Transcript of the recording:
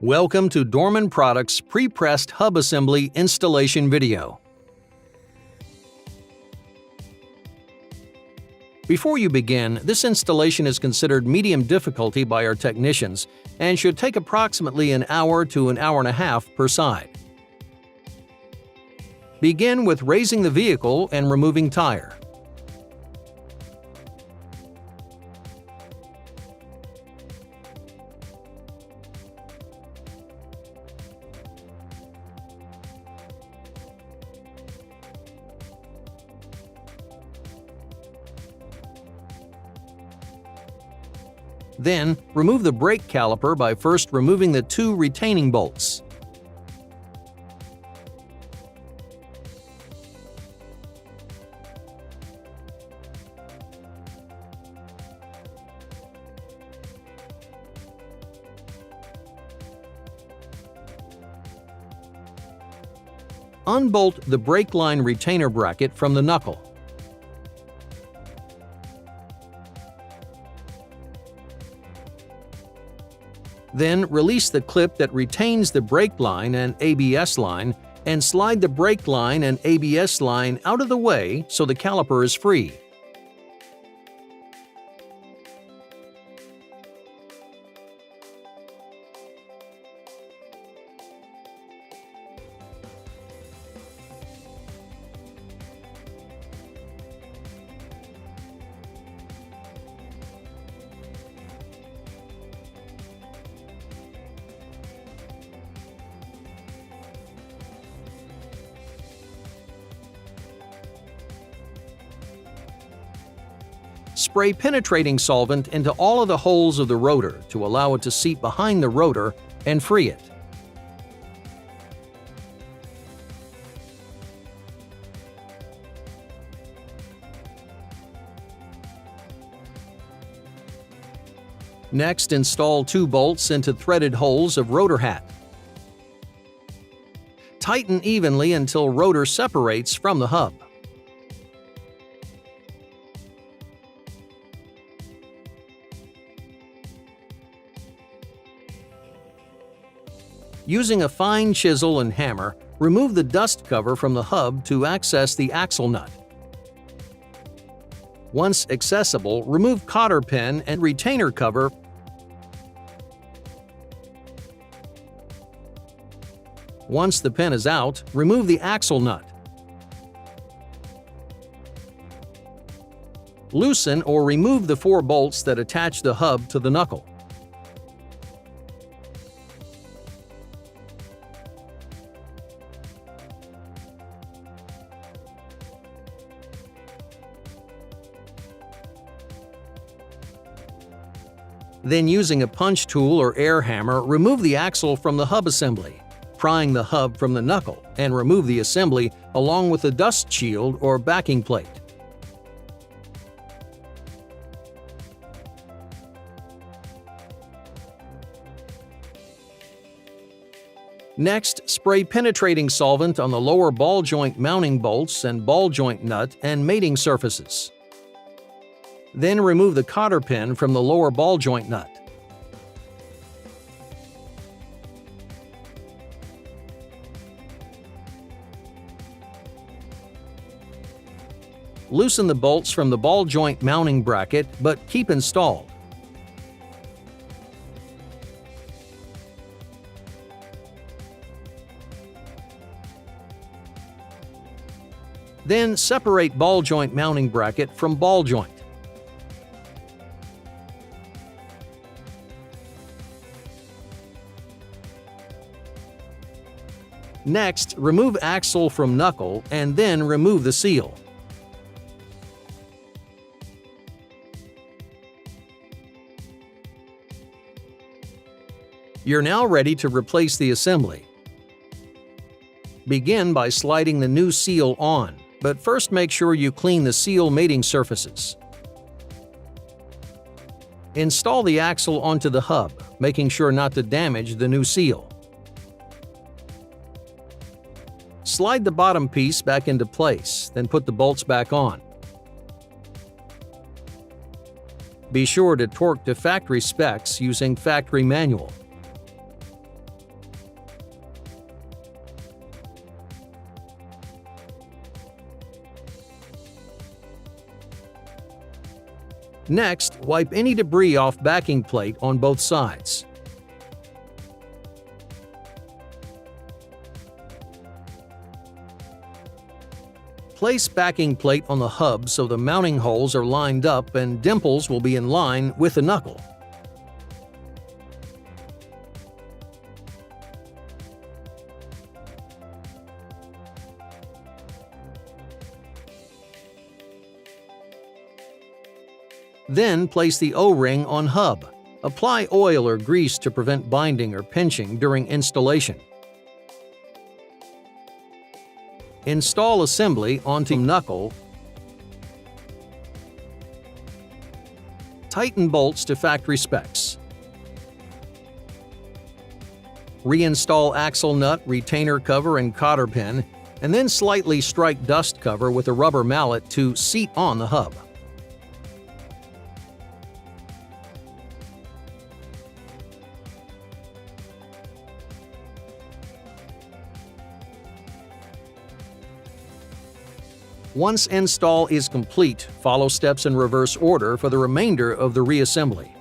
Welcome to Dorman Products Pre-Pressed Hub Assembly Installation Video. Before you begin, this installation is considered medium difficulty by our technicians and should take approximately an hour to an hour and a half per side. Begin with raising the vehicle and removing tire. Then, remove the brake caliper by first removing the two retaining bolts. Unbolt the brake line retainer bracket from the knuckle. Then release the clip that retains the brake line and ABS line and slide the brake line and ABS line out of the way so the caliper is free. Spray penetrating solvent into all of the holes of the rotor to allow it to seat behind the rotor and free it. Next, install two bolts into threaded holes of rotor hat. Tighten evenly until rotor separates from the hub. Using a fine chisel and hammer, remove the dust cover from the hub to access the axle nut. Once accessible, remove cotter pin and retainer cover. Once the pin is out, remove the axle nut. Loosen or remove the four bolts that attach the hub to the knuckle. Then, using a punch tool or air hammer, remove the axle from the hub assembly, prying the hub from the knuckle, and remove the assembly along with the dust shield or backing plate. Next, spray penetrating solvent on the lower ball joint mounting bolts and ball joint nut and mating surfaces. Then remove the cotter pin from the lower ball joint nut. Loosen the bolts from the ball joint mounting bracket, but keep installed. Then separate ball joint mounting bracket from ball joint. Next, remove axle from knuckle and then remove the seal. You're now ready to replace the assembly. Begin by sliding the new seal on, but first make sure you clean the seal mating surfaces. Install the axle onto the hub, making sure not to damage the new seal. Slide the bottom piece back into place, then put the bolts back on. Be sure to torque to factory specs using factory manual. Next, wipe any debris off backing plate on both sides. Place backing plate on the hub so the mounting holes are lined up and dimples will be in line with the knuckle. Then place the O-ring on hub. Apply oil or grease to prevent binding or pinching during installation. Install assembly onto knuckle. Tighten bolts to factory specs. Reinstall axle nut, retainer cover, and cotter pin, and then slightly strike dust cover with a rubber mallet to seat on the hub. Once install is complete, follow steps in reverse order for the remainder of the reassembly.